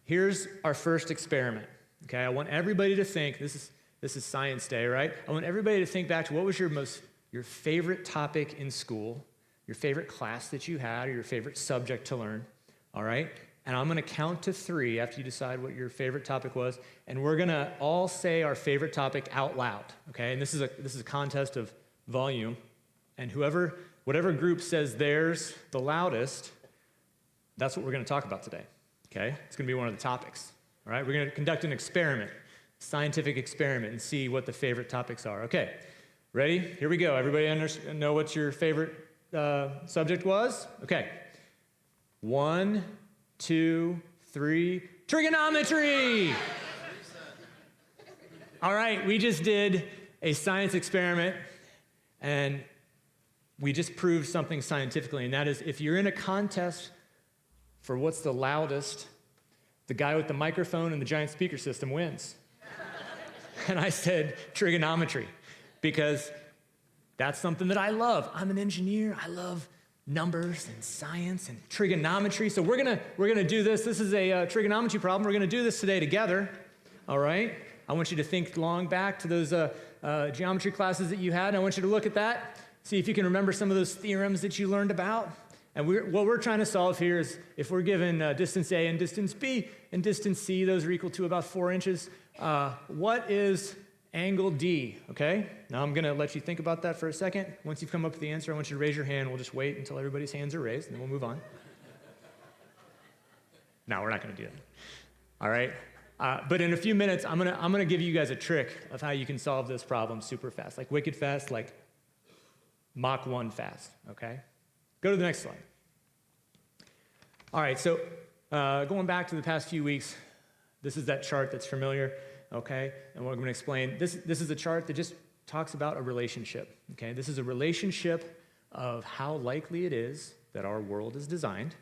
here's our first experiment. Okay, I want everybody to think, this is science day, right? I want everybody to think back to what was your favorite topic in school, your favorite class that you had, or your favorite subject to learn, all right? And I'm gonna count to 3 after you decide what your favorite topic was, and we're gonna all say our favorite topic out loud, okay? And this is a contest of volume, and whatever group says theirs the loudest, that's what we're gonna talk about today, okay? It's gonna be one of the topics, all right? We're gonna conduct an experiment, scientific experiment, and see what the favorite topics are. Okay, ready? Here we go. Everybody know what your favorite subject was? Okay. 1, 2, 3, trigonometry! All right, we just did a science experiment, and we just proved something scientifically, and that is if you're in a contest for what's the loudest, the guy with the microphone and the giant speaker system wins. And I said trigonometry, because that's something that I love. I'm an engineer. I love numbers and science and trigonometry. So we're gonna do this. This is a trigonometry problem. We're gonna do this today together, all right? I want you to think long back to those geometry classes that you had, and I want you to look at that, see if you can remember some of those theorems that you learned about. And what we're trying to solve here is if we're given distance A and distance B and distance C, those are equal to about 4 inches, what is angle D, okay? Now I'm gonna let you think about that for a second. Once you've come up with the answer, I want you to raise your hand. We'll just wait until everybody's hands are raised, and then we'll move on. No, we're not gonna do that. All right? But in a few minutes, I'm gonna give you guys a trick of how you can solve this problem super fast, like wicked fast, like Mach 1 fast, okay? Go to the next slide. All right, so going back to the past few weeks, this is that chart that's familiar, okay? And what I'm gonna explain, this is a chart that just talks about a relationship, okay? This is a relationship of how likely it is that our world is designed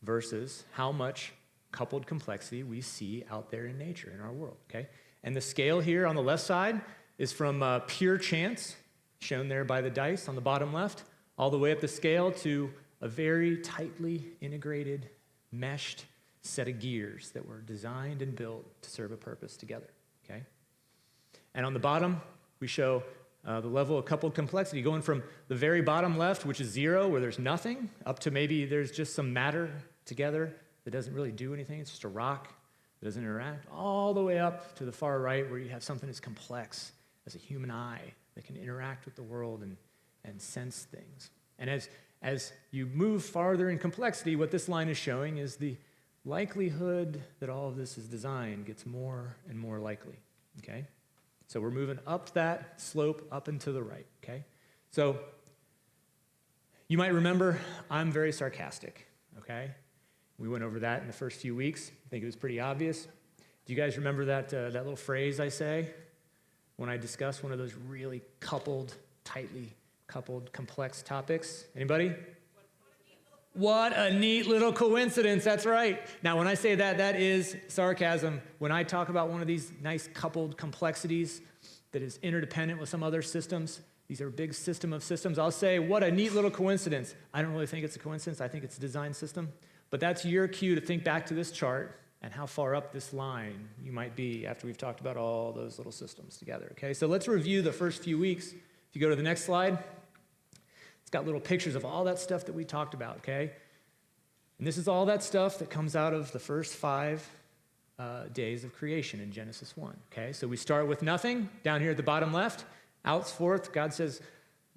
versus how much coupled complexity we see out there in nature, in our world, okay? And the scale here on the left side is from pure chance, shown there by the dice on the bottom left, all the way up the scale to a very tightly integrated, meshed set of gears that were designed and built to serve a purpose together, okay? And on the bottom, we show the level of coupled complexity going from the very bottom left, which is 0, where there's nothing, up to maybe there's just some matter together that doesn't really do anything. It's just a rock that doesn't interact, all the way up to the far right, where you have something as complex as a human eye that can interact with the world and sense things. And as you move farther in complexity, what this line is showing is the likelihood that all of this is designed gets more and more likely, okay? So we're moving up that slope up and to the right, okay? So you might remember I'm very sarcastic, okay? We went over that in the first few weeks. I think it was pretty obvious. Do you guys remember that little phrase I say when I discuss one of those really tightly coupled, complex topics? Anybody? What a neat little coincidence, that's right. Now, when I say that, that is sarcasm. When I talk about one of these nice coupled complexities that is interdependent with some other systems, these are a big system of systems, I'll say, what a neat little coincidence. I don't really think it's a coincidence. I think it's a design system. But that's your cue to think back to this chart and how far up this line you might be after we've talked about all those little systems together, okay? So let's review the first few weeks. If you go to the next slide, it's got little pictures of all that stuff that we talked about, okay? And this is all that stuff that comes out of the first 5 days of creation in Genesis 1, okay? So we start with nothing, down here at the bottom left. Out forth, God says,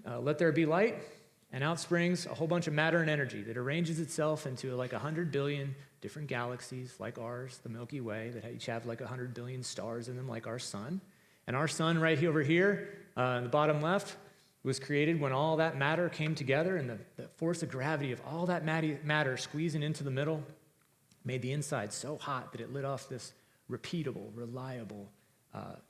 let there be light. And out springs a whole bunch of matter and energy that arranges itself into like 100 billion different galaxies like ours, the Milky Way, that each have like 100 billion stars in them like our sun. And our sun right over here, in the bottom left, was created when all that matter came together, and the force of gravity of all that matter squeezing into the middle made the inside so hot that it lit off this repeatable, reliable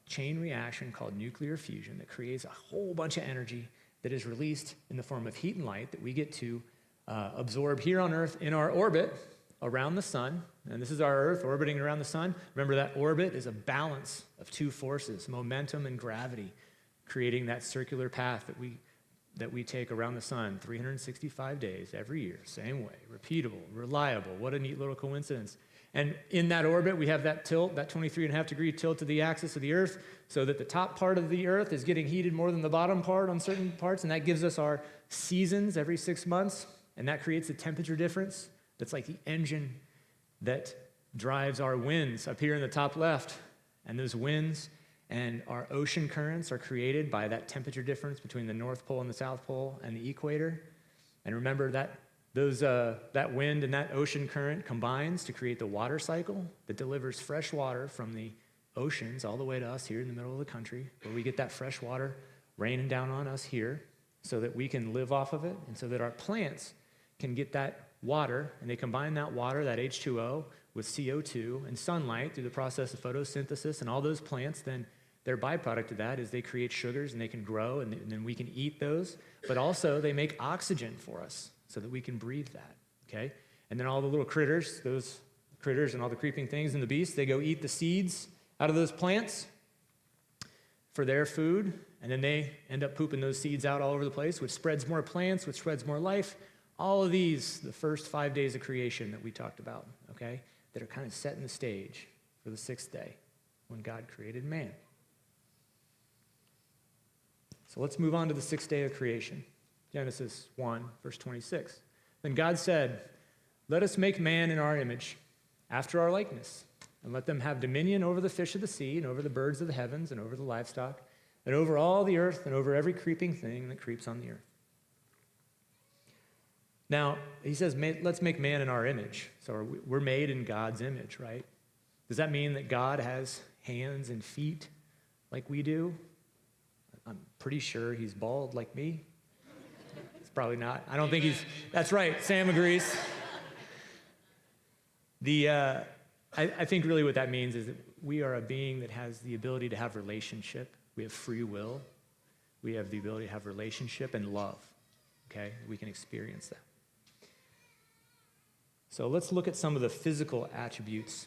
chain reaction called nuclear fusion that creates a whole bunch of energy that is released in the form of heat and light that we get to absorb here on Earth in our orbit around the sun. And this is our Earth orbiting around the sun. Remember, that orbit is a balance of 2 forces, momentum and gravity, creating that circular path that we that we take around the sun 365 days every year, same way, repeatable, reliable. What a neat little coincidence. And in that orbit, we have that tilt, that 23.5-degree tilt to the axis of the Earth, so that the top part of the Earth is getting heated more than the bottom part on certain parts, and that gives us our seasons every 6 months, and that creates a temperature difference. That's like the engine that drives our winds up here in the top left. And those winds and our ocean currents are created by that temperature difference between the North Pole and the South Pole and the equator. And remember that that wind and that ocean current combines to create the water cycle that delivers fresh water from the oceans all the way to us here in the middle of the country, where we get that fresh water raining down on us here so that we can live off of it and so that our plants can get that water, and they combine that water, that H2O, with CO2 and sunlight through the process of photosynthesis, and all those plants, then their byproduct of that is they create sugars and they can grow, and then we can eat those, but also they make oxygen for us so that we can breathe that, okay? And then all the little critters, those critters and all the creeping things and the beasts, they go eat the seeds out of those plants for their food, and then they end up pooping those seeds out all over the place, which spreads more plants, which spreads more life. All of these, the first 5 days of creation that we talked about, okay, that are kind of setting the stage for the sixth day when God created man. So let's move on to the sixth day of creation. Genesis 1, verse 26. Then God said, "Let us make man in our image, after our likeness, and let them have dominion over the fish of the sea, and over the birds of the heavens, and over the livestock, and over all the earth, and over every creeping thing that creeps on the earth." Now, he says, let's make man in our image. So we're made in God's image, right? Does that mean that God has hands and feet like we do? I'm pretty sure he's bald like me. It's probably not. I don't think he's, that's right, Sam agrees. I think really what that means is that we are a being that has the ability to have relationship. We have free will. We have the ability to have relationship and love, okay? We can experience that. So let's look at some of the physical attributes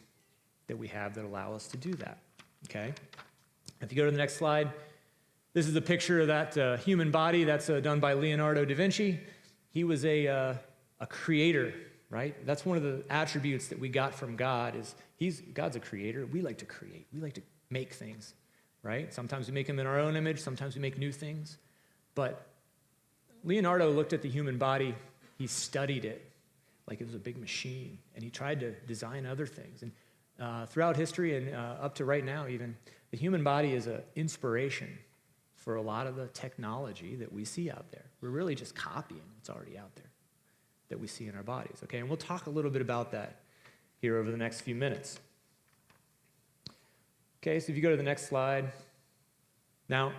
that we have that allow us to do that, okay? If you go to the next slide, this is a picture of that human body that's done by Leonardo da Vinci. He was a creator, right? That's one of the attributes that we got from God is God's a creator. We like to create. We like to make things, right? Sometimes we make them in our own image. Sometimes we make new things. But Leonardo looked at the human body. He studied it like it was a big machine, and he tried to design other things. And throughout history and up to right now even, the human body is an inspiration for a lot of the technology that we see out there. We're really just copying what's already out there that we see in our bodies, okay? And we'll talk a little bit about that here over the next few minutes. Okay, so if you go to the next slide. Now,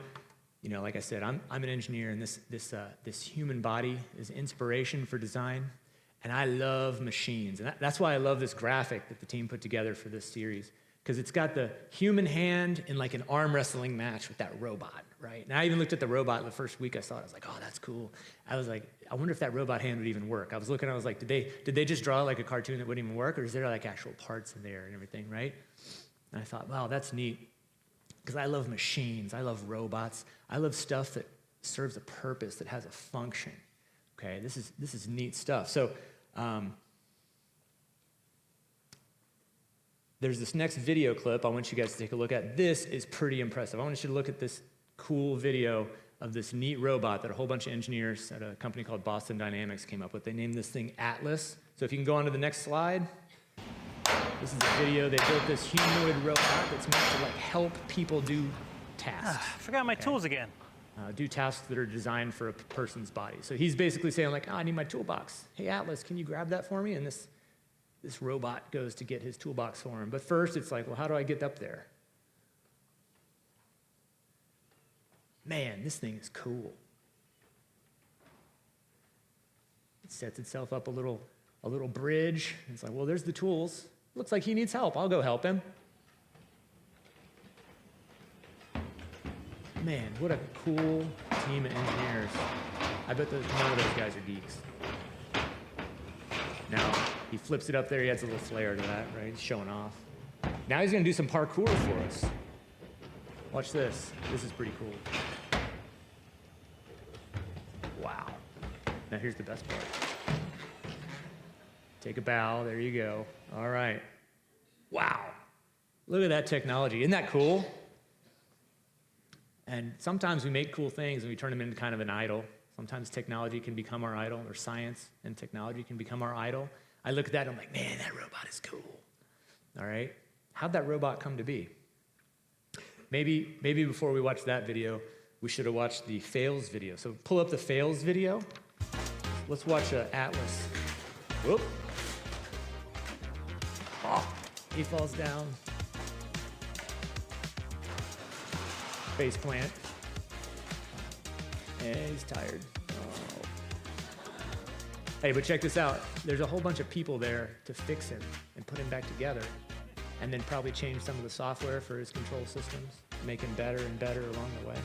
you know, like I said, I'm an engineer, and this human body is inspiration for design. And I love machines. And that's why I love this graphic that the team put together for this series, because it's got the human hand in like an arm wrestling match with that robot, right? And I even looked at the robot the first week I saw it. I was like, oh, that's cool. I was like, I wonder if that robot hand would even work. I was looking, I was like, did they just draw like a cartoon that wouldn't even work? Or is there like actual parts in there and everything, right? And I thought, wow, that's neat. Because I love machines. I love robots. I love stuff that serves a purpose, that has a function. Okay, this is neat stuff. So there's this next video clip I want you guys to take a look at. This is pretty impressive. I want you to look at this cool video of this neat robot that a whole bunch of engineers at a company called Boston Dynamics came up with. They named this thing Atlas. So if you can go on to the next slide. This is a video. They built this humanoid robot that's meant to like help people do tasks. I forgot my tools again. Do tasks that are designed for a person's body. So he's basically saying like, I need my toolbox. Hey, Atlas, can you grab that for me? And this robot goes to get his toolbox for him. But first it's like, well, how do I get up there? Man, this thing is cool. It sets itself up a little bridge. It's like, well, there's the tools. Looks like he needs help. I'll go help him. Man, what a cool team of engineers. I bet none of those guys are geeks. Now, he flips it up there. He adds a little flair to that, right? He's showing off. Now he's going to do some parkour for us. Watch this. This is pretty cool. Now here's the best part. Take a bow, there you go. All right. Wow. Look at that technology. Isn't that cool? And sometimes we make cool things and we turn them into kind of an idol. Sometimes technology can become our idol, or science and technology can become our idol. I look at that and I'm like, man, that robot is cool. All right? How'd that robot come to be? Maybe before we watch that video, we should have watched the fails video. So pull up the fails video. Let's watch Atlas. Whoop. Oh, he falls down. Face plant. And he's tired. Oh. Hey, but check this out. There's a whole bunch of people there to fix him and put him back together, and then probably change some of the software for his control systems, make him better and better along the way.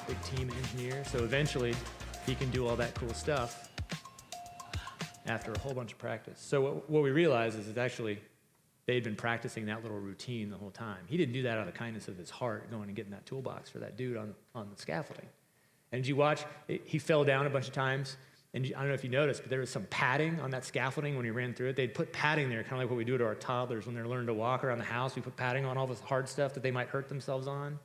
Big team engineer. So eventually, he can do all that cool stuff after a whole bunch of practice. So what we realize is actually they'd been practicing that little routine the whole time. He didn't do that out of the kindness of his heart, going and getting that toolbox for that dude on the scaffolding. And did you watch? He fell down a bunch of times. And I don't know if you noticed, but there was some padding on that scaffolding when he ran through it. They'd put padding there, kind of like what we do to our toddlers when they're learning to walk around the house. We put padding on all this hard stuff that they might hurt themselves on,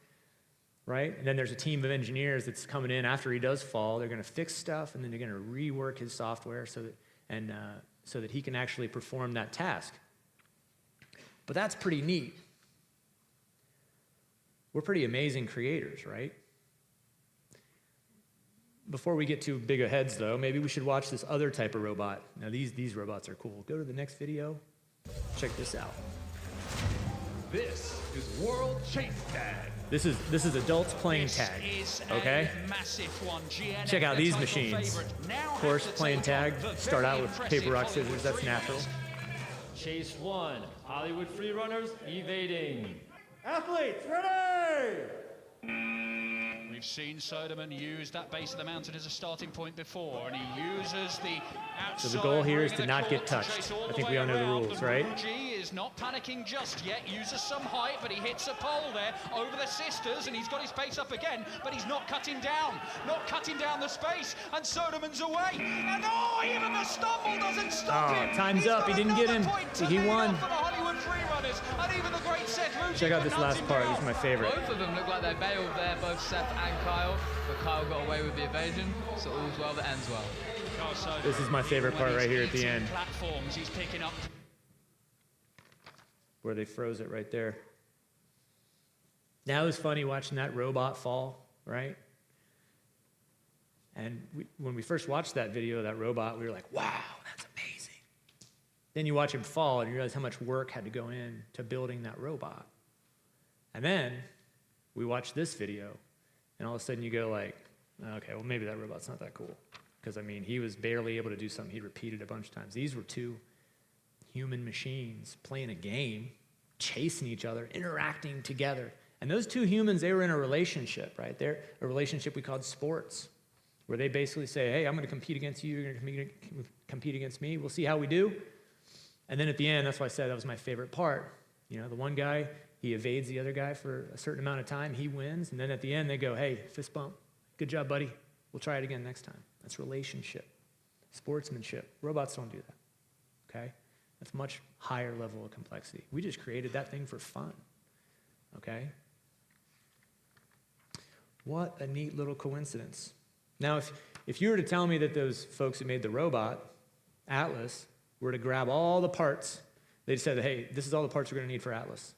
right? And then there's a team of engineers that's coming in after he does fall. They're going to fix stuff, and then they're going to rework his software so that he can actually perform that task. But that's pretty neat. We're pretty amazing creators, right? Before we get too big of heads, though, maybe we should watch this other type of robot. Now, these robots are cool. Go to the next video. Check this out. This is World Chase Tag. This is adults playing tag. Okay? Check out these machines. Of course, playing tag. Start out with paper, rock, scissors. That's natural. Chase 1, Hollywood Freerunners evading. Athletes, ready! We've seen Soderman use that base of the mountain as a starting point before, and he uses the outside. So the goal here is to not get touched. I think we all know the rules, right? G is not panicking just yet, uses some height, but he hits a pole there over the sisters, and he's got his pace up again, but he's not cutting down the space, and Soderman's away, and even the stumble doesn't stop him. Time's up, he didn't get him. He won. Check out this last part, this is my favorite. Both of them look like they bailed there, both Seth and Kyle, but Kyle got away with the evasion, so all's well that ends well. This is my favorite part right here at the end, Platforms he's picking up. where they froze it right there. Now it was funny watching that robot fall, right? And when we first watched that video of that robot, we were like, wow, that's amazing. Then you watch him fall and you realize how much work had to go in to building that robot. And then we watch this video, and all of a sudden you go like, okay, well maybe that robot's not that cool. Because I mean, he was barely able to do something he repeated a bunch of times. These were two human machines playing a game, chasing each other, interacting together. And those two humans, they were in a relationship, right? They're a relationship we called sports, where they basically say, hey, I'm going to compete against you, you're going to compete against me, we'll see how we do. And then at the end, that's why I said that was my favorite part. You know, the one guy, he evades the other guy for a certain amount of time, he wins, and then at the end they go, hey, fist bump, good job, buddy, we'll try it again next time. That's relationship, sportsmanship. Robots don't do that, okay? That's a much higher level of complexity. We just created that thing for fun, okay? What a neat little coincidence. Now, if you were to tell me that those folks who made the robot, Atlas, were to grab all the parts, they said, hey, this is all the parts we're going to need for Atlas.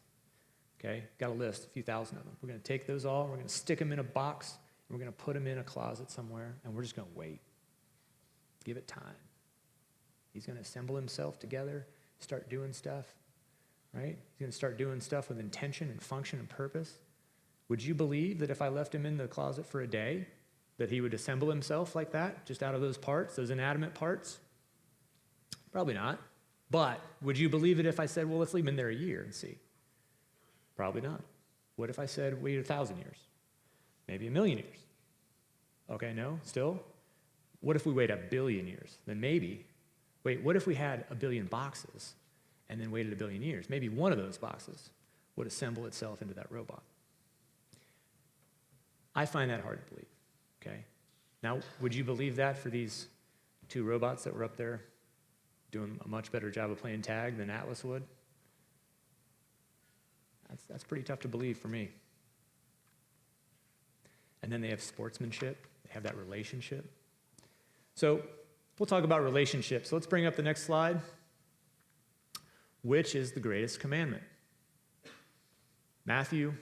Okay, got a list, a few thousand of them. We're going to take those all, we're going to stick them in a box, and we're going to put them in a closet somewhere, and we're just going to wait. Give it time. He's going to assemble himself together, start doing stuff, right? He's going to start doing stuff with intention and function and purpose. Would you believe that if I left him in the closet for a day, that he would assemble himself like that, just out of those parts, those inanimate parts? Probably not. But would you believe it if I said, well, let's leave him in there a year and see? Probably not. What if I said, wait 1,000 years? Maybe 1,000,000 years. Okay, no, still? What if we wait 1 billion years? Then maybe. Wait, what if we had 1 billion boxes and then waited 1 billion years? Maybe one of those boxes would assemble itself into that robot. I find that hard to believe, okay? Now, would you believe that for these two robots that were up there doing a much better job of playing tag than Atlas would? That's pretty tough to believe for me. And then they have sportsmanship. They have that relationship. So we'll talk about relationships. So let's bring up the next slide. Which is the greatest commandment? Matthew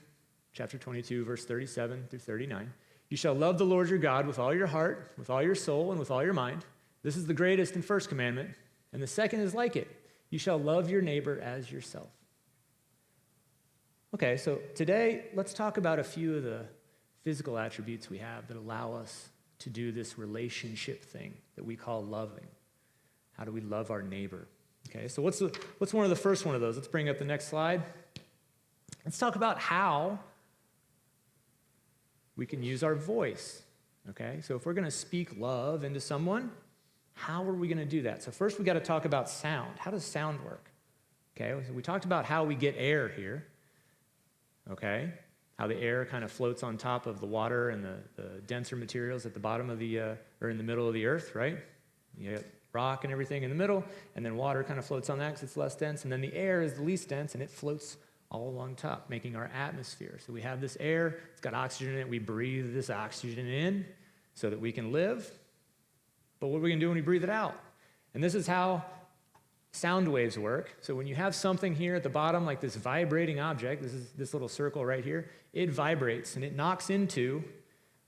chapter 22, verse 37 through 39. You shall love the Lord your God with all your heart, with all your soul, and with all your mind. This is the greatest and first commandment. And the second is like it. You shall love your neighbor as yourself. Okay, so today, let's talk about a few of the physical attributes we have that allow us to do this relationship thing that we call loving. How do we love our neighbor? Okay, so what's one of the first one of those? Let's bring up the next slide. Let's talk about how we can use our voice. Okay, so if we're going to speak love into someone, how are we going to do that? So first we got to talk about sound. How does sound work? Okay, so we talked about how we get air here. Okay, how the air kind of floats on top of the water and the denser materials at the bottom of the, or in the middle of the earth, right? You got rock and everything in the middle, and then water kind of floats on that because it's less dense, and then the air is the least dense, and it floats all along top, making our atmosphere. So we have this air, it's got oxygen in it, we breathe this oxygen in so that we can live, but what are we going to do when we breathe it out? And this is how sound waves work. So when you have something here at the bottom, like this vibrating object, this is this little circle right here, it vibrates and it knocks into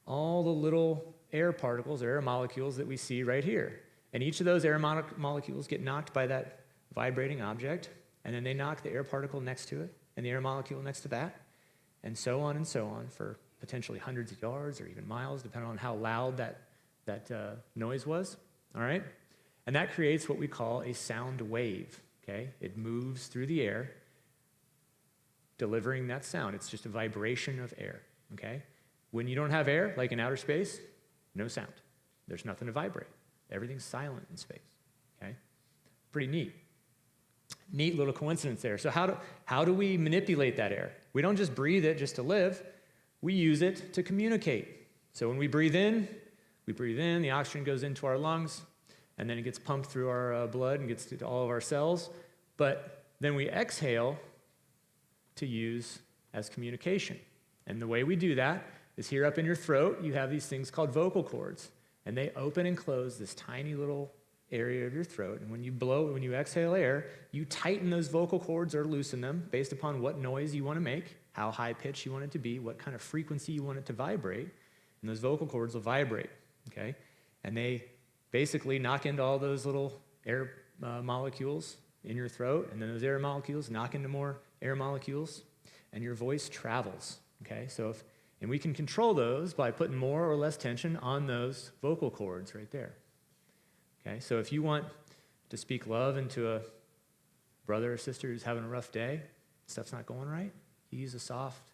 all the little air particles, air molecules that we see right here. And each of those air molecules get knocked by that vibrating object, and then they knock the air particle next to it, and the air molecule next to that, and so on for potentially hundreds of yards or even miles, depending on how loud that noise was, all right? And that creates what we call a sound wave, okay? It moves through the air, delivering that sound. It's just a vibration of air, okay? When you don't have air, like in outer space, no sound. There's nothing to vibrate. Everything's silent in space, okay? Pretty neat. Neat little coincidence there. So how do we manipulate that air? We don't just breathe it just to live. We use it to communicate. So when we breathe in, the oxygen goes into our lungs, and then it gets pumped through our blood and gets to all of our cells. But then we exhale to use as communication. And the way we do that is here up in your throat, you have these things called vocal cords. And they open and close this tiny little area of your throat. And when you exhale air, you tighten those vocal cords or loosen them based upon what noise you want to make, how high pitch you want it to be, what kind of frequency you want it to vibrate. And those vocal cords will vibrate, okay? And they basically knock into all those little air molecules in your throat, and then those air molecules knock into more air molecules, and your voice travels, okay? And we can control those by putting more or less tension on those vocal cords right there. Okay, so if you want to speak love into a brother or sister who's having a rough day, stuff's not going right, you use a soft,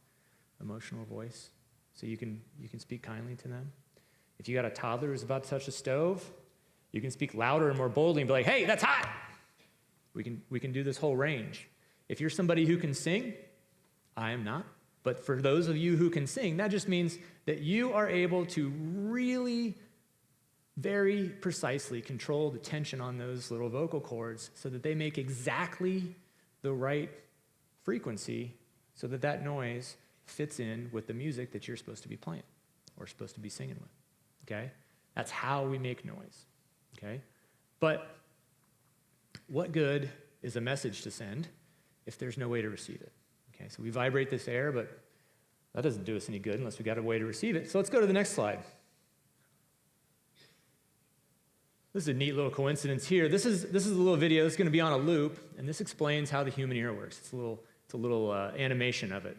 emotional voice so you can speak kindly to them. If you got a toddler who's about to touch the stove, you can speak louder and more boldly and be like, hey, that's hot! We can do this whole range. If you're somebody who can sing, I am not. But for those of you who can sing, that just means that you are able to really very precisely control the tension on those little vocal cords so that they make exactly the right frequency so that that noise fits in with the music that you're supposed to be playing or supposed to be singing with, okay? That's how we make noise, okay? But what good is a message to send if there's no way to receive it? Okay, so we vibrate this air, but that doesn't do us any good unless we got a way to receive it. So let's go to the next slide. This is a neat little coincidence here. This is a little video. It's going to be on a loop, and this explains how the human ear works. It's a little animation of it.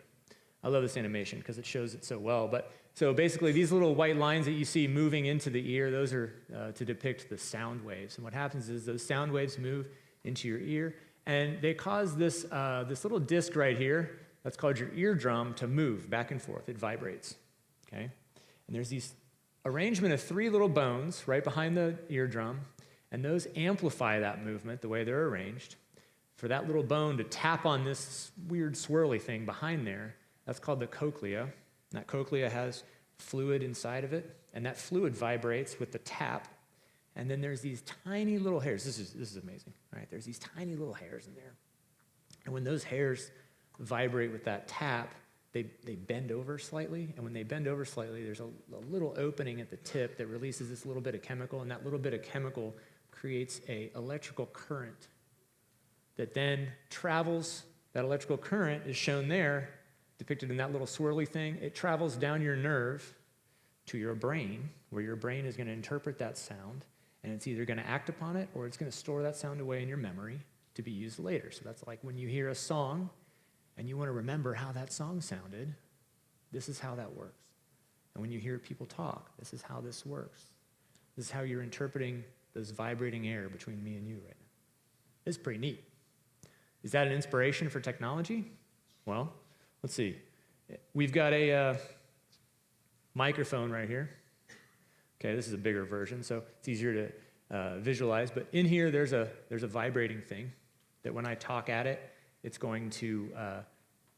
I love this animation because it shows it so well. But so basically, these little white lines that you see moving into the ear, those are to depict the sound waves. And what happens is those sound waves move into your ear, and they cause this little disc right here, that's called your eardrum, to move back and forth. It vibrates, okay? And there's these arrangement of three little bones right behind the eardrum, and those amplify that movement the way they're arranged. For that little bone to tap on this weird swirly thing behind there, that's called the cochlea. And that cochlea has fluid inside of it, and that fluid vibrates with the tap, and then there's these tiny little hairs. This is amazing, right? There's these tiny little hairs in there. And when those hairs vibrate with that tap, they bend over slightly, and when they bend over slightly, there's a little opening at the tip that releases this little bit of chemical, and that little bit of chemical creates an electrical current that then travels. That electrical current is shown there, depicted in that little swirly thing. It travels down your nerve to your brain, where your brain is going to interpret that sound, and it's either going to act upon it or it's going to store that sound away in your memory to be used later. So that's like when you hear a song and you want to remember how that song sounded, this is how that works. And when you hear people talk, this is how this works. This is how you're interpreting this vibrating air between me and you right now. It's pretty neat. Is that an inspiration for technology? Well, let's see. We've got a microphone right here. Okay, this is a bigger version, so it's easier to visualize. But in here, there's a vibrating thing that when I talk at it, it's going to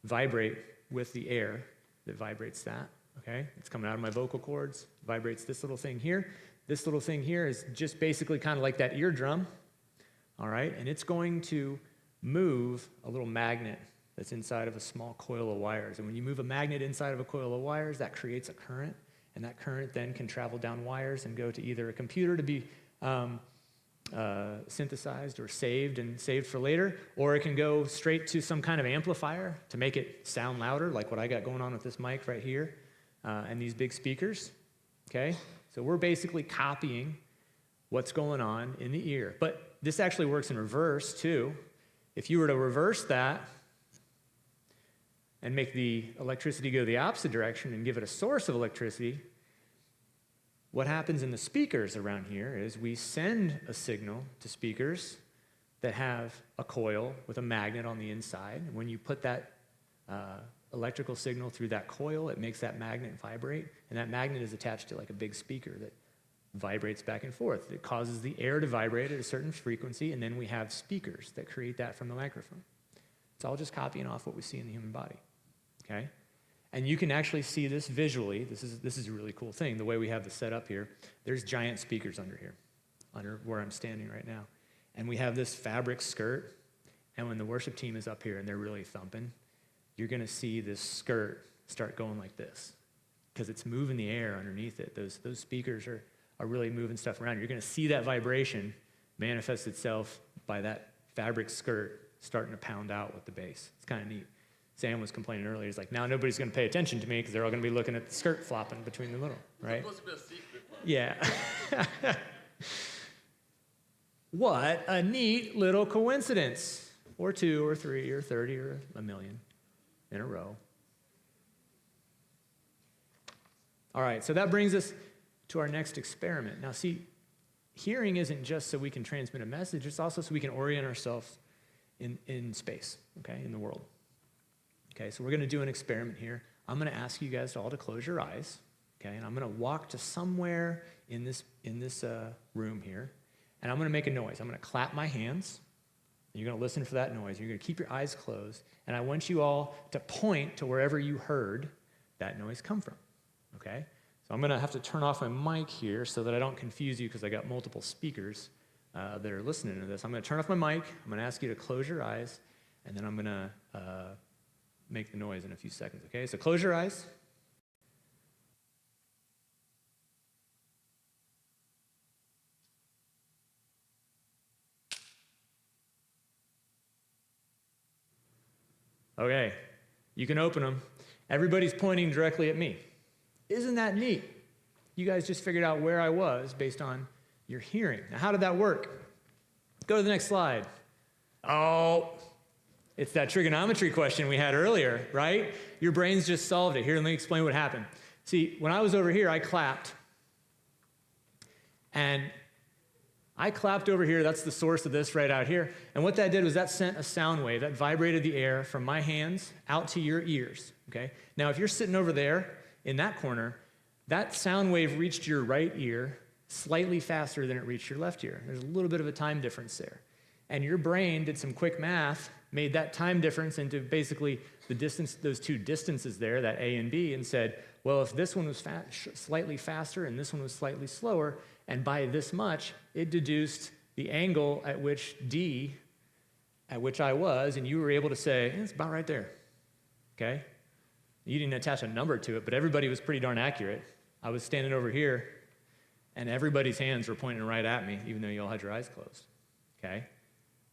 vibrate with the air that vibrates that, okay? It's coming out of my vocal cords, vibrates this little thing here. This little thing here is just basically kind of like that eardrum, all right? And it's going to move a little magnet that's inside of a small coil of wires. And when you move a magnet inside of a coil of wires, that creates a current, and that current then can travel down wires and go to either a computer to be synthesized or saved for later, or it can go straight to some kind of amplifier to make it sound louder, like what I got going on with this mic right here, and these big speakers, okay? So we're basically copying what's going on in the ear. But this actually works in reverse, too. If you were to reverse that and make the electricity go the opposite direction and give it a source of electricity, what happens in the speakers around here is we send a signal to speakers that have a coil with a magnet on the inside. And when you put that electrical signal through that coil, it makes that magnet vibrate, and that magnet is attached to like a big speaker that vibrates back and forth. It causes the air to vibrate at a certain frequency, and then we have speakers that create that from the microphone. It's all just copying off what we see in the human body, okay? And you can actually see this visually. This is a really cool thing, the way we have this set up here. There's giant speakers under here, under where I'm standing right now. And we have this fabric skirt, and when the worship team is up here and they're really thumping, you're gonna see this skirt start going like this, because it's moving the air underneath it. Those speakers are really moving stuff around. You're gonna see that vibration manifest itself by that fabric skirt starting to pound out with the bass. It's kind of neat. Sam was complaining earlier. He's like, now nobody's going to pay attention to me because they're all going to be looking at the skirt flopping between the middle, right? It's supposed to be a secret. Yeah. What a neat little coincidence. Or 2 or 3 or 30 or a million in a row. All right, so that brings us to our next experiment. Now, see, hearing isn't just so we can transmit a message. It's also so we can orient ourselves in space, okay, in the world. Okay, so we're going to do an experiment here. I'm going to ask you guys all to close your eyes, okay, and I'm going to walk to somewhere in this room here, and I'm going to make a noise. I'm going to clap my hands. You're going to listen for that noise. You're going to keep your eyes closed, and I want you all to point to wherever you heard that noise come from, okay? So I'm going to have to turn off my mic here so that I don't confuse you because I got multiple speakers that are listening to this. I'm going to turn off my mic. I'm going to ask you to close your eyes, and then I'm going to make the noise in a few seconds, okay? So close your eyes. Okay, you can open them. Everybody's pointing directly at me. Isn't that neat? You guys just figured out where I was based on your hearing. Now, how did that work? Go to the next slide. Oh, it's that trigonometry question we had earlier, right? Your brain's just solved it. Here, let me explain what happened. See, when I was over here, I clapped. And I clapped over here. That's the source of this right out here. And what that did was that sent a sound wave that vibrated the air from my hands out to your ears, okay? Now, if you're sitting over there in that corner, that sound wave reached your right ear slightly faster than it reached your left ear. There's a little bit of a time difference there. And your brain did some quick math, made that time difference into basically the distance, those two distances there, that A and B, and said, well, if this one was slightly faster and this one was slightly slower, and by this much, it deduced the angle at which D, at which I was, and you were able to say, it's about right there, okay? You didn't attach a number to it, but everybody was pretty darn accurate. I was standing over here, and everybody's hands were pointing right at me, even though you all had your eyes closed, okay?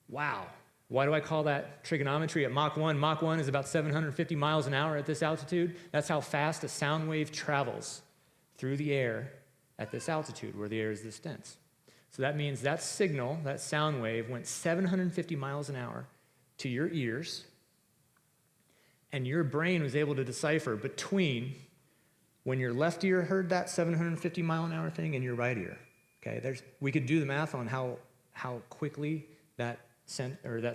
Wow. Why do I call that trigonometry at Mach 1? Mach 1 is about 750 miles an hour at this altitude. That's how fast a sound wave travels through the air at this altitude where the air is this dense. So that means that signal, that sound wave, went 750 miles an hour to your ears, and your brain was able to decipher between when your left ear heard that 750 mile an hour thing and your right ear. Okay, we could do the math on how quickly that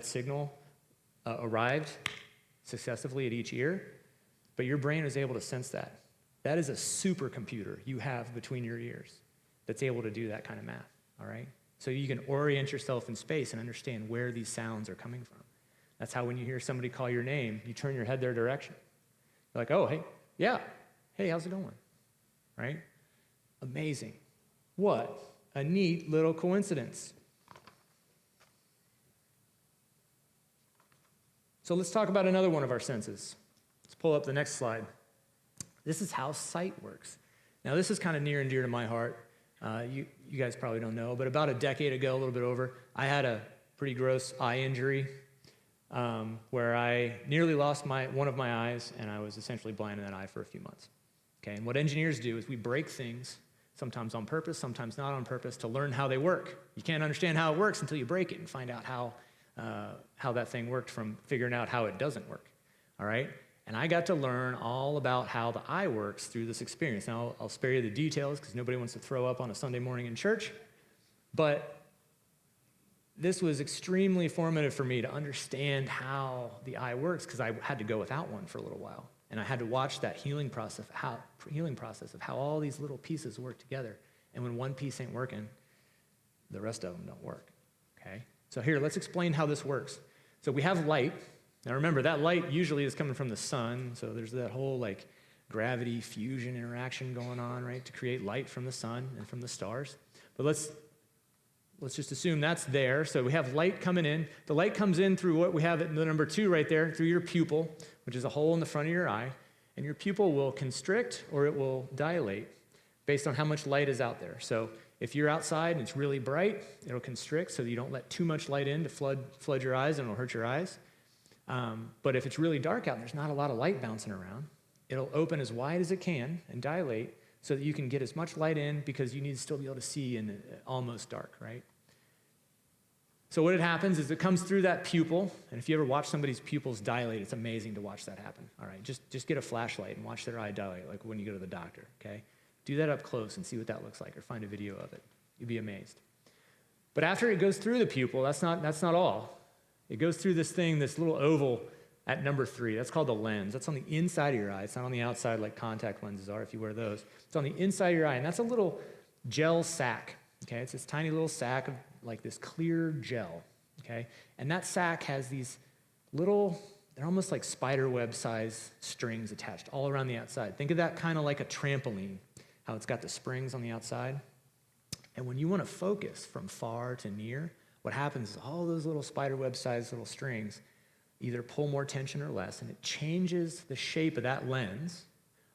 signal arrived successively at each ear, but your brain was able to sense that. That is a supercomputer you have between your ears that's able to do that kind of math, all right? So you can orient yourself in space and understand where these sounds are coming from. That's how when you hear somebody call your name, you turn your head their direction. You're like, oh, hey, yeah, hey, how's it going, right? Amazing. What a neat little coincidence. So let's talk about another one of our senses. Let's pull up the next slide. This is how sight works. Now, this is kind of near and dear to my heart. You guys probably don't know, but about a decade ago, a little bit over, I had a pretty gross eye injury where I nearly lost one of my eyes, and I was essentially blind in that eye for a few months. Okay, and what engineers do is we break things, sometimes on purpose, sometimes not on purpose, to learn how they work. You can't understand how it works until you break it and find out how that thing worked from figuring out how it doesn't work, all right? And I got to learn all about how the eye works through this experience. Now, I'll spare you the details because nobody wants to throw up on a Sunday morning in church, but this was extremely formative for me to understand how the eye works because I had to go without one for a little while. And I had to watch that healing process of how all these little pieces work together. And when one piece ain't working, the rest of them don't work, okay? So here, let's explain how this works. So we have light. Now remember, that light usually is coming from the sun, so there's that whole like gravity fusion interaction going on, right, to create light from the sun and from the stars. But let's just assume that's there. So we have light coming in. The light comes in through what we have at the number 2 right there, through your pupil, which is a hole in the front of your eye. And your pupil will constrict or it will dilate based on how much light is out there. So if you're outside and it's really bright, it'll constrict so that you don't let too much light in to flood your eyes and it'll hurt your eyes. But if it's really dark out and there's not a lot of light bouncing around, it'll open as wide as it can and dilate so that you can get as much light in because you need to still be able to see in almost dark, right? So what happens is it comes through that pupil, and if you ever watch somebody's pupils dilate, it's amazing to watch that happen, all right? Just get a flashlight and watch their eye dilate, like when you go to the doctor, okay? Do that up close and see what that looks like, or find a video of it. You'd be amazed. But after it goes through the pupil, that's not all. It goes through this thing, this little oval at number 3. That's called the lens. That's on the inside of your eye. It's not on the outside like contact lenses are if you wear those. It's on the inside of your eye, and that's a little gel sac, okay? It's this tiny little sac of like this clear gel, okay? And that sac has these little, they're almost like spider web size strings attached all around the outside. Think of that kind of like a trampoline, how it's got the springs on the outside. And when you want to focus from far to near, what happens is all those little spider web sized little strings either pull more tension or less, and it changes the shape of that lens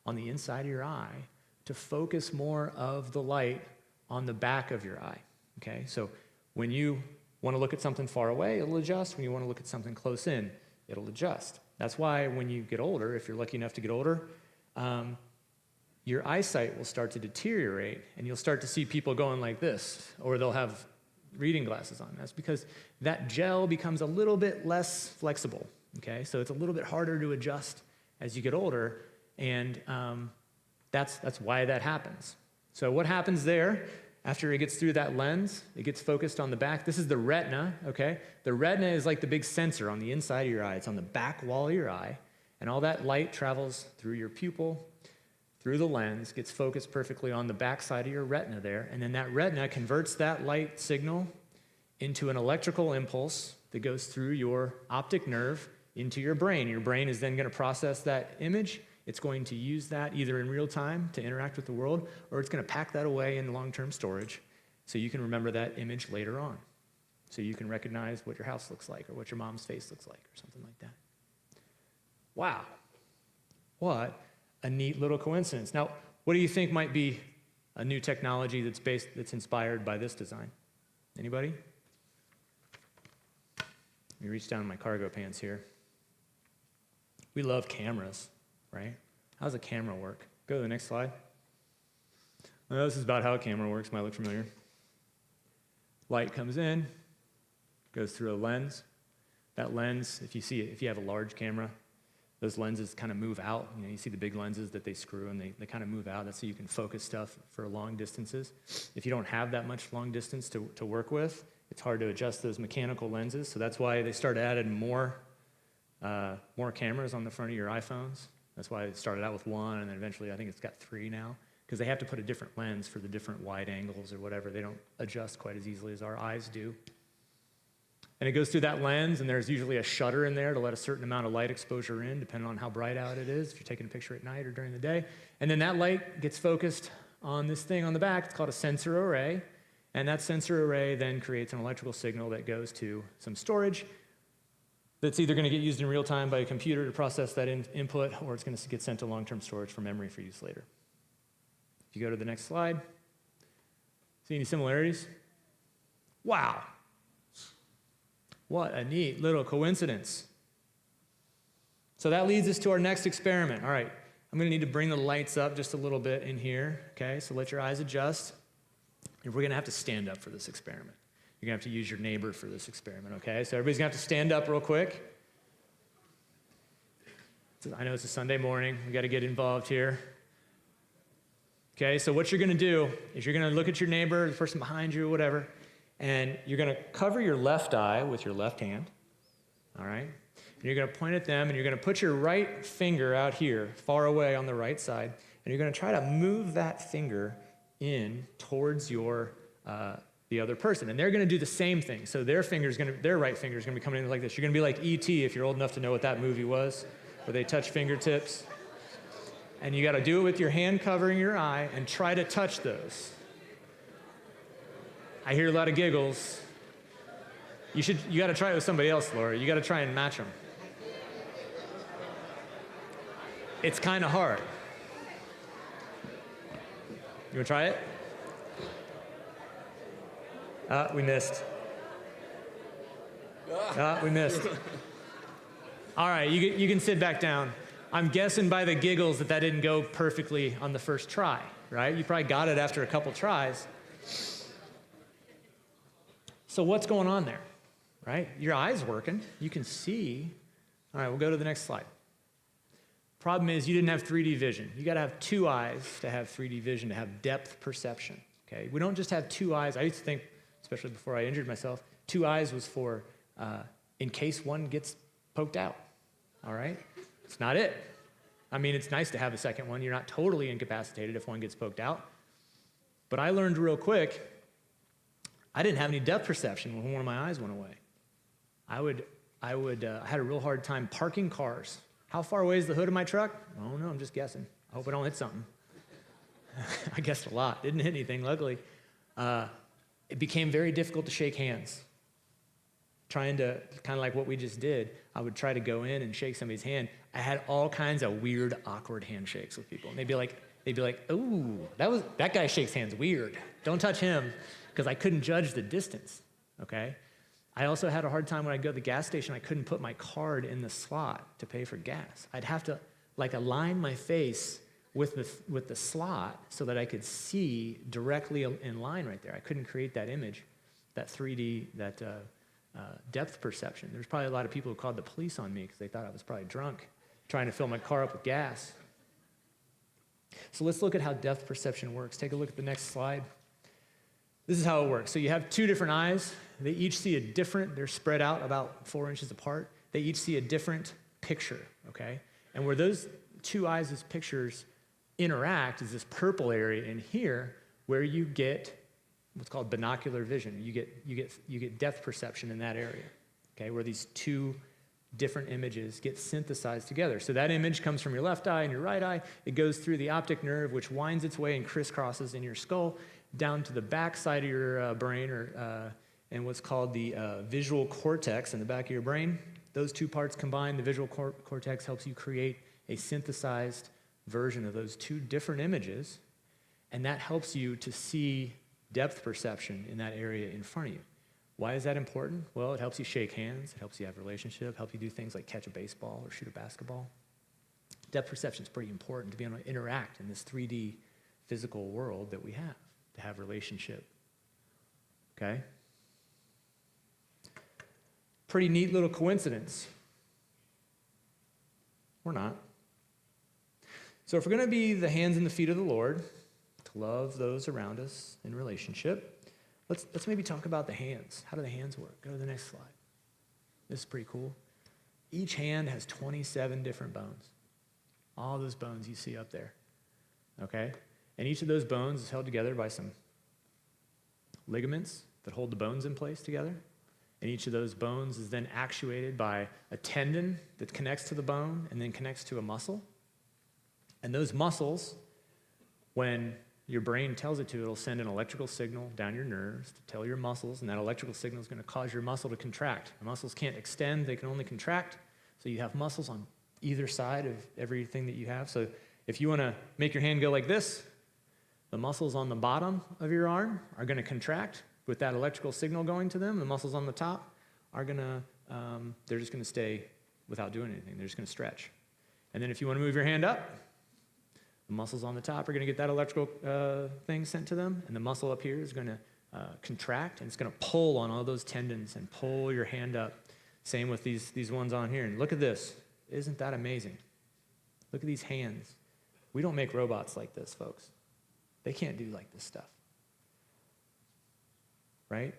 on the inside of your eye to focus more of the light on the back of your eye, okay? So when you want to look at something far away, it'll adjust. When you want to look at something close in, it'll adjust. That's why when you get older, if you're lucky enough to get older, your eyesight will start to deteriorate, and you'll start to see people going like this, or they'll have reading glasses on. That's because that gel becomes a little bit less flexible, okay? So it's a little bit harder to adjust as you get older, and that's why that happens. So what happens there, after it gets through that lens, it gets focused on the back. This is the retina, okay? The retina is like the big sensor on the inside of your eye. It's on the back wall of your eye, and all that light travels through your pupil, through the lens, gets focused perfectly on the back side of your retina there, and then that retina converts that light signal into an electrical impulse that goes through your optic nerve into your brain. Your brain is then going to process that image. It's going to use that either in real time to interact with the world, or it's going to pack that away in long-term storage so you can remember that image later on. So you can recognize what your house looks like or what your mom's face looks like or something like that. Wow. What a neat little coincidence. Now, what do you think might be a new technology that's inspired by this design? Anybody? Let me reach down in my cargo pants here. We love cameras, right? How does a camera work? Go to the next slide. Well, this is about how a camera works. Might look familiar. Light comes in, goes through a lens. That lens, if you have a large camera, those lenses kind of move out. You see the big lenses that they screw and they kind of move out. That's so you can focus stuff for long distances. If you don't have that much long distance to work with, it's hard to adjust those mechanical lenses. So that's why they started adding more cameras on the front of your iPhones. That's why it started out with one, and then eventually I think it's got 3 now, because they have to put a different lens for the different wide angles or whatever. They don't adjust quite as easily as our eyes do. And it goes through that lens, and there's usually a shutter in there to let a certain amount of light exposure in, depending on how bright out it is, if you're taking a picture at night or during the day. And then that light gets focused on this thing on the back. It's called a sensor array. And that sensor array then creates an electrical signal that goes to some storage that's either going to get used in real time by a computer to process that input, or it's going to get sent to long-term storage for memory for use later. If you go to the next slide, see any similarities? Wow. What a neat little coincidence. So that leads us to our next experiment. All right, I'm going to need to bring the lights up just a little bit in here, okay? So let your eyes adjust. And we're going to have to stand up for this experiment. You're going to have to use your neighbor for this experiment, okay? So everybody's going to have to stand up real quick. I know it's a Sunday morning. We got to get involved here. Okay, so what you're going to do is you're going to look at your neighbor, the person behind you, or whatever, and you're going to cover your left eye with your left hand, all right? And you're going to point at them, and you're going to put your right finger out here, far away on the right side, and you're going to try to move that finger in towards your the other person, and they're going to do the same thing. So their right finger is going to be coming in like this. You're going to be like E.T. if you're old enough to know what that movie was, where they touch fingertips. And you got to do it with your hand covering your eye and try to touch those. I hear a lot of giggles. You got to try it with somebody else, Laura. You got to try and match them. It's kind of hard. You want to try it? We missed. We missed. All right, you can sit back down. I'm guessing by the giggles that didn't go perfectly on the first try, right? You probably got it after a couple tries. So what's going on there, right? Your eye's working. You can see. All right, we'll go to the next slide. Problem is you didn't have 3D vision. You got to have 2 eyes to have 3D vision, to have depth perception, okay? We don't just have 2 eyes. I used to think, especially before I injured myself, 2 eyes was for in case one gets poked out, all right? It's not it. I mean, it's nice to have a second one. You're not totally incapacitated if one gets poked out. But I learned real quick, I didn't have any depth perception when one of my eyes went away. I had a real hard time parking cars. How far away is the hood of my truck? I don't know, I'm just guessing. I hope I don't hit something. I guessed a lot. Didn't hit anything, luckily. It became very difficult to shake hands. Trying to, kind of like what we just did, I would try to go in and shake somebody's hand. I had all kinds of weird, awkward handshakes with people. And they'd be like, ooh, that guy shakes hands weird. Don't touch him, because I couldn't judge the distance, okay? I also had a hard time when I'd go to the gas station. I couldn't put my card in the slot to pay for gas. I'd have to align my face with the slot so that I could see directly in line right there. I couldn't create that image, that 3D, that depth perception. There's probably a lot of people who called the police on me because they thought I was probably drunk, trying to fill my car up with gas. So let's look at how depth perception works. Take a look at the next slide. This is how it works. So you have 2 different eyes. They each see they're spread out about 4 inches apart. They each see a different picture, okay? And where those 2 eyes' pictures interact is this purple area in here where you get what's called binocular vision. You get depth perception in that area, okay, where these two different images get synthesized together. So that image comes from your left eye and your right eye. It goes through the optic nerve, which winds its way and crisscrosses in your skull down to the back side of your brain, and what's called the visual cortex in the back of your brain. Those two parts combined, the visual cortex helps you create a synthesized version of those two different images, and that helps you to see depth perception in that area in front of you. Why is that important? Well, it helps you shake hands, it helps you have a relationship, helps you do things like catch a baseball or shoot a basketball. Depth perception is pretty important to be able to interact in this 3D physical world that we have, to have relationship. Okay? Pretty neat little coincidence. Or not. So if we're going to be the hands and the feet of the Lord, to love those around us in relationship, let's maybe talk about the hands. How do the hands work? Go to the next slide. This is pretty cool. Each hand has 27 different bones. All those bones you see up there. Okay? And each of those bones is held together by some ligaments that hold the bones in place together. And each of those bones is then actuated by a tendon that connects to the bone and then connects to a muscle. And those muscles, when your brain tells it to, it'll send an electrical signal down your nerves to tell your muscles, and that electrical signal is going to cause your muscle to contract. The muscles can't extend, they can only contract. So you have muscles on either side of everything that you have. So if you want to make your hand go like this, the muscles on the bottom of your arm are going to contract with that electrical signal going to them. The muscles on the top are going to, they're just going to stay without doing anything. They're just going to stretch. And then if you want to move your hand up, the muscles on the top are going to get that electrical thing sent to them, and the muscle up here is going to contract, and it's going to pull on all those tendons and pull your hand up. Same with these ones on here. And look at this. Isn't that amazing? Look at these hands. We don't make robots like this, folks. They can't do like this stuff. Right?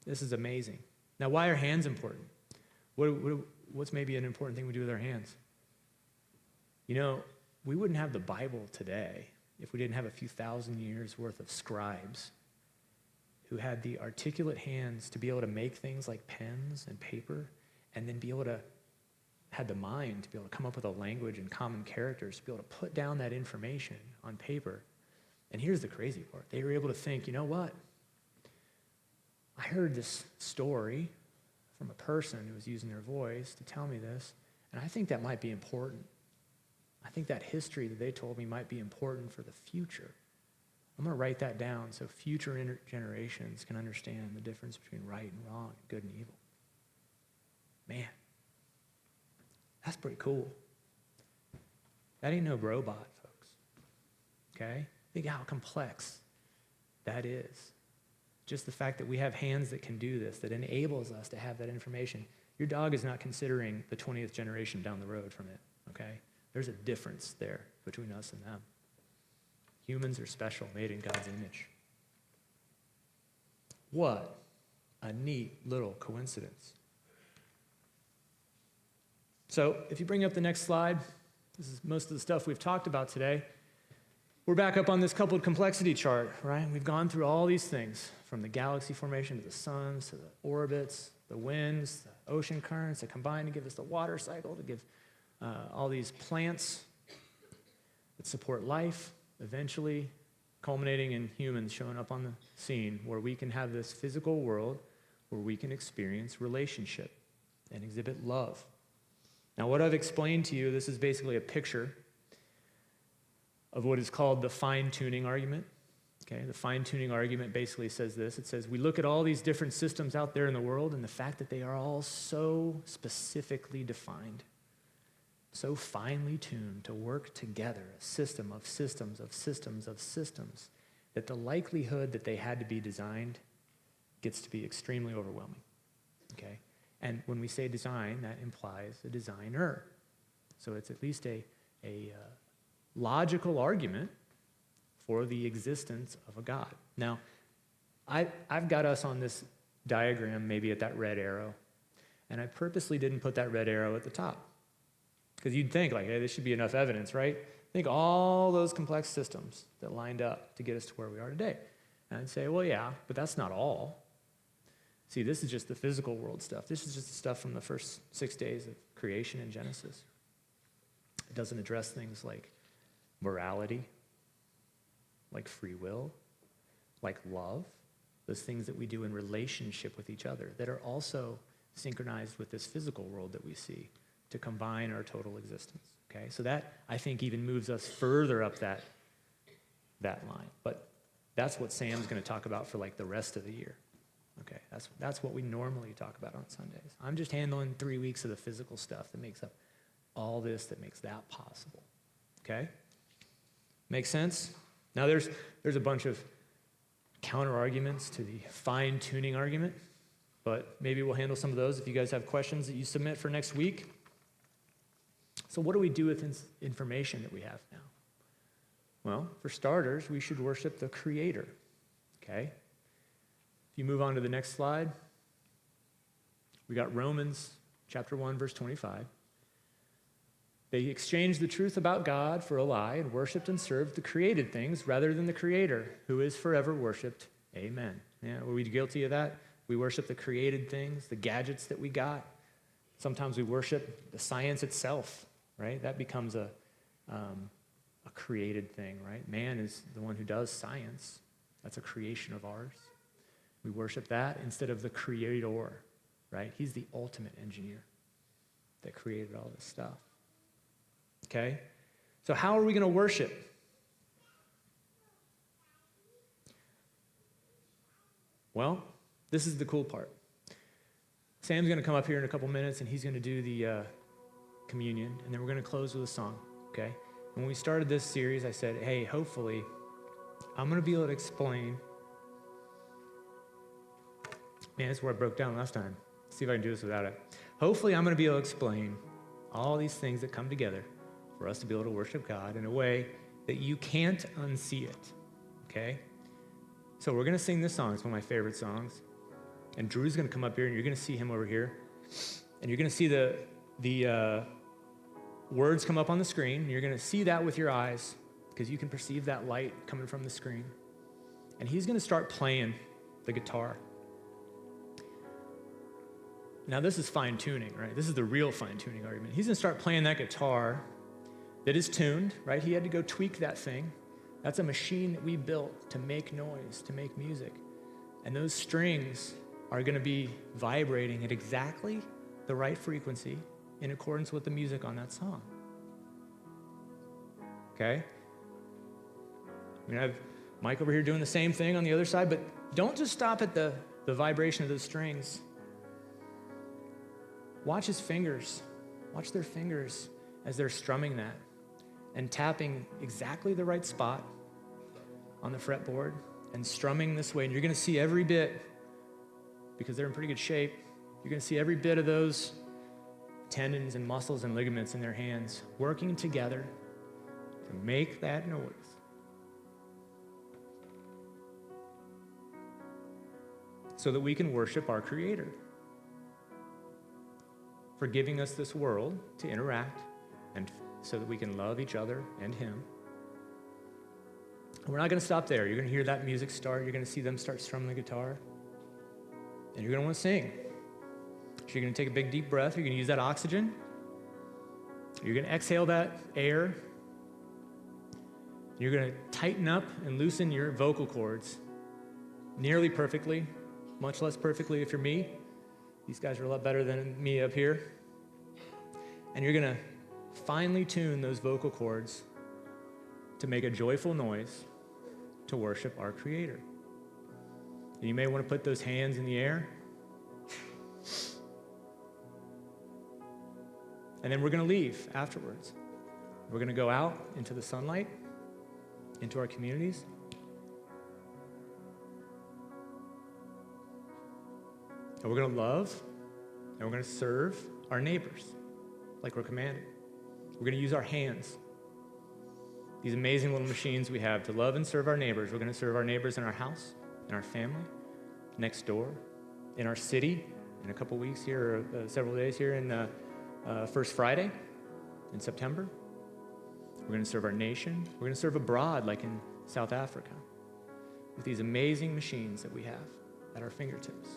This is amazing. Now, why are hands important? What's maybe an important thing we do with our hands? You know, we wouldn't have the Bible today if we didn't have a few thousand years worth of scribes who had the articulate hands to be able to make things like pens and paper, and then be able to, had the mind to be able to come up with a language and common characters, to be able to put down that information on paper. And here's the crazy part. They were able to think, you know what? I heard this story from a person who was using their voice to tell me this, and I think that might be important. I think that history that they told me might be important for the future. I'm going to write that down so future generations can understand the difference between right and wrong, good and evil. Man, that's pretty cool. That ain't no robot, folks. Okay? Think how complex that is. Just the fact that we have hands that can do this, that enables us to have that information. Your dog is not considering the 20th generation down the road from it, okay? There's a difference there between us and them. Humans are special, made in God's image. What a neat little coincidence. So if you bring up the next slide, this is most of the stuff we've talked about today. We're back up on this coupled complexity chart, right? We've gone through all these things, from the galaxy formation to the suns, to the orbits, the winds, the ocean currents that combine to give us the water cycle, to give all these plants that support life, eventually culminating in humans showing up on the scene where we can have this physical world where we can experience relationship and exhibit love. Now, what I've explained to you, this is basically a picture of what is called the fine-tuning argument. Okay, the fine-tuning argument basically says this. It says we look at all these different systems out there in the world, and the fact that they are all so specifically defined, so finely tuned to work together, a system of systems of systems of systems, that the likelihood that they had to be designed gets to be extremely overwhelming. Okay, and when we say design, that implies a designer. So it's at least a logical argument for the existence of a God. Now, I've got us on this diagram maybe at that red arrow, and I purposely didn't put that red arrow at the top, because you'd think, like, hey, this should be enough evidence, right? Think all those complex systems that lined up to get us to where we are today. And I'd say, well, yeah, but that's not all. See, this is just the physical world stuff. This is just the stuff from the first 6 days of creation in Genesis. It doesn't address things like morality, like free will, like love, those things that we do in relationship with each other that are also synchronized with this physical world that we see to combine our total existence. Okay, so that, I think, even moves us further up that line. But that's what Sam's going to talk about for like the rest of the year. Okay, that's what we normally talk about on Sundays. I'm just handling 3 weeks of the physical stuff that makes up all this, that makes that possible. Okay? Make sense? Now there's a bunch of counter arguments to the fine-tuning argument, but maybe we'll handle some of those if you guys have questions that you submit for next week. So what do we do with information that we have now? Well, for starters, we should worship the Creator. Okay? If you move on to the next slide, we got Romans chapter 1, verse 25. They exchanged the truth about God for a lie and worshiped and served the created things rather than the Creator, who is forever worshiped. Amen. Yeah, were we guilty of that? We worship the created things, the gadgets that we got. Sometimes we worship the science itself, right? That becomes a created thing, right? Man is the one who does science. That's a creation of ours. We worship that instead of the Creator, right? He's the ultimate engineer that created all this stuff. Okay? So how are we going to worship? Well, this is the cool part. Sam's going to come up here in a couple minutes, and he's going to do the communion, and then we're going to close with a song, okay? When we started this series, I said, hey, hopefully, I'm going to be able to explain. Man, that's where I broke down last time. Let's see if I can do this without it. Hopefully, I'm going to be able to explain all these things that come together for us to be able to worship God in a way that you can't unsee it, okay? So we're going to sing this song. It's one of my favorite songs. And Drew's going to come up here, and you're going to see him over here. And you're going to see the words come up on the screen. And you're going to see that with your eyes because you can perceive that light coming from the screen. And he's going to start playing the guitar. Now, this is fine-tuning, right? This is the real fine-tuning argument. He's going to start playing that guitar that is tuned, right? He had to go tweak that thing. That's a machine that we built to make noise, to make music. And those strings are going to be vibrating at exactly the right frequency in accordance with the music on that song. Okay? I have Mike over here doing the same thing on the other side, but don't just stop at the vibration of those strings. Watch his fingers. Watch their fingers as they're strumming that and tapping exactly the right spot on the fretboard and strumming this way. And you're going to see every bit, because they're in pretty good shape, you're going to see every bit of those tendons and muscles and ligaments in their hands working together to make that noise. So that we can worship our Creator for giving us this world to interact and so that we can love each other and Him. And we're not going to stop there. You're going to hear that music start. You're going to see them start strumming the guitar. And you're going to want to sing. So you're going to take a big deep breath. You're going to use that oxygen. You're going to exhale that air. You're going to tighten up and loosen your vocal cords nearly perfectly, much less perfectly if you're me. These guys are a lot better than me up here. And you're going to finely tune those vocal cords to make a joyful noise to worship our Creator. And you may want to put those hands in the air. And then we're going to leave afterwards. We're going to go out into the sunlight, into our communities. And we're going to love, and we're going to serve our neighbors like we're commanded. We're going to use our hands, these amazing little machines we have to love and serve our neighbors. We're going to serve our neighbors in our house, in our family, next door, in our city, in a couple weeks here, or several days here in First Friday in September. We're going to serve our nation. We're going to serve abroad, like in South Africa. with these amazing machines that we have at our fingertips.